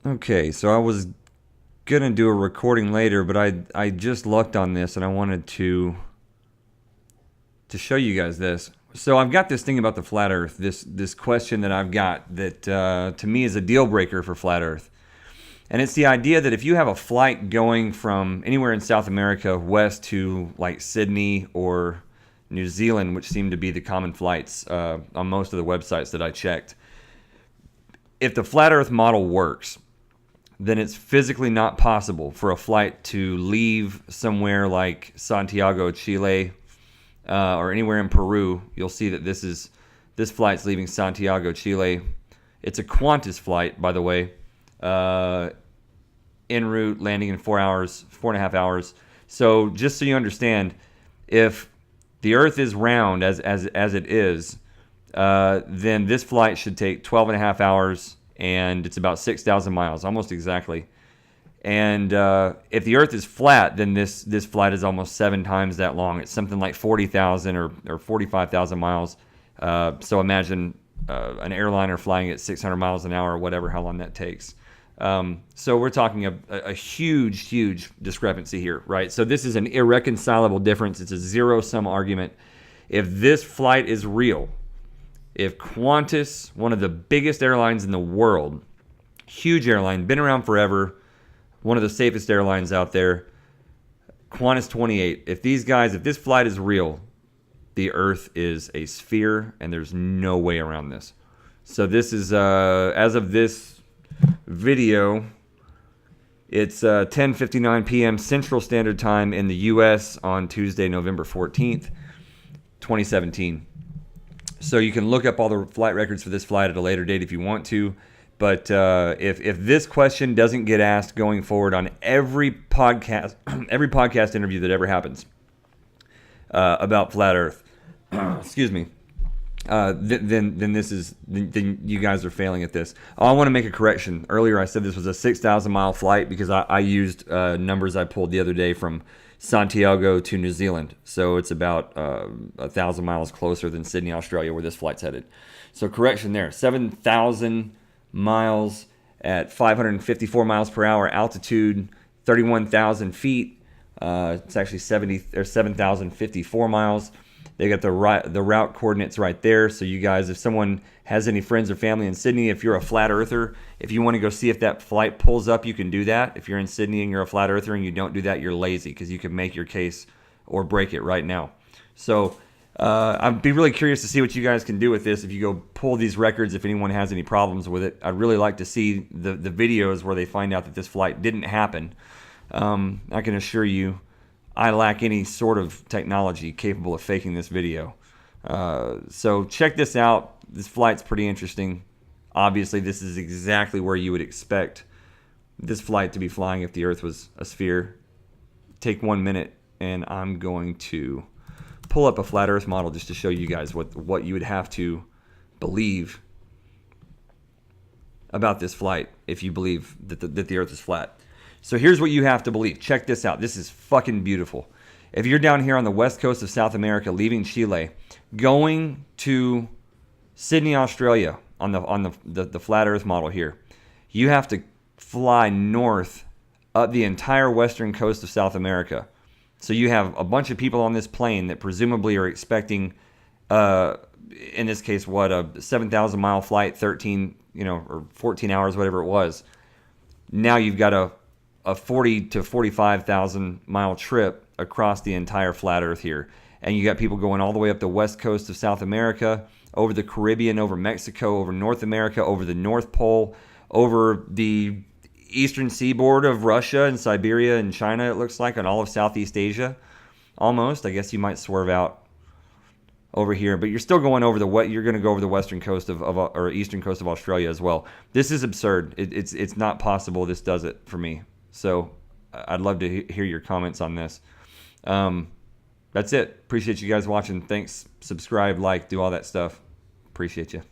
Okay, so I was gonna do a recording later, but I just lucked on this and I wanted to show you guys this. So I've got this thing about the flat Earth. This question that I've got that to me is a deal breaker for flat Earth, and it's the idea that if you have a flight going from anywhere in South America west to like Sydney or New Zealand, which seem to be the common flights on most of the websites that I checked, if the flat Earth model works, then it's physically not possible for a flight to leave somewhere like Santiago, Chile, or anywhere in Peru. You'll see that this flight's leaving Santiago, Chile. It's a Qantas flight, by the way. En route, landing in 4 hours, 4.5 hours. So just so you understand, if the Earth is round as it is, then this flight should take 12.5 hours, and it's about 6,000 miles, almost exactly. And if the Earth is flat, then this flight is almost 7 times that long. It's something like 40,000 or 45,000 miles. So imagine an airliner flying at 600 miles an hour or whatever, how long that takes. So we're talking a huge discrepancy here, right? So this is an irreconcilable difference. It's a zero-sum argument. If this flight is real, if Qantas, one of the biggest airlines in the world, huge airline, been around forever, one of the safest airlines out there, Qantas 28, if this flight is real, the Earth is a sphere, and there's no way around this. So this is, as of this video, it's 10:59 p.m. Central Standard Time in the U.S. on Tuesday, November 14th, 2017. So you can look up all the flight records for this flight at a later date if you want to. But if this question doesn't get asked going forward on every podcast every podcast interview that ever happens about flat Earth, excuse me, then you guys are failing at this. Oh, I want to make a correction. Earlier I said this was a 6,000 mile flight because I used numbers I pulled the other day from Santiago to New Zealand. So it's about 1,000 miles closer than Sydney, Australia, where this flight's headed. So correction there, 7,000 miles at 554 miles per hour altitude, 31,000 feet. It's actually 7,054 miles. They got the route coordinates right there. So you guys, if someone has any friends or family in Sydney, if you're a flat earther, if you want to go see if that flight pulls up, you can do that. If you're in Sydney and you're a flat earther and you don't do that, you're lazy, because you can make your case or break it right now. So I'd be really curious to see what you guys can do with this. If you go pull these records, if anyone has any problems with it, I'd really like to see the videos where they find out that this flight didn't happen. I can assure you, I lack any sort of technology capable of faking this video. So check this out. This flight's pretty interesting. Obviously, this is exactly where you would expect this flight to be flying if the Earth was a sphere. Take 1 minute, and I'm going to pull up a flat Earth model just to show you guys what you would have to believe about this flight if you believe that the Earth is flat. So here's what you have to believe. Check this out. This is fucking beautiful. If you're down here on the west coast of South America, leaving Chile, going to Sydney, Australia, on the flat Earth model here, you have to fly north up the entire western coast of South America. So you have a bunch of people on this plane that presumably are expecting, in this case, a 7,000 mile flight, 13, or 14 hours, whatever it was. Now you've got a 40 to 45,000 mile trip across the entire flat Earth here. And you got people going all the way up the west coast of South America, over the Caribbean, over Mexico, over North America, over the North Pole, over the eastern seaboard of Russia and Siberia and China, it looks like, and all of Southeast Asia. Almost. I guess you might swerve out over here, but you're still going over you're going to go over the western coast or eastern coast of Australia as well. This is absurd. It's not possible this does it for me. So I'd love to hear your comments on this. That's it. Appreciate you guys watching. Thanks. Subscribe, like, do all that stuff. Appreciate you.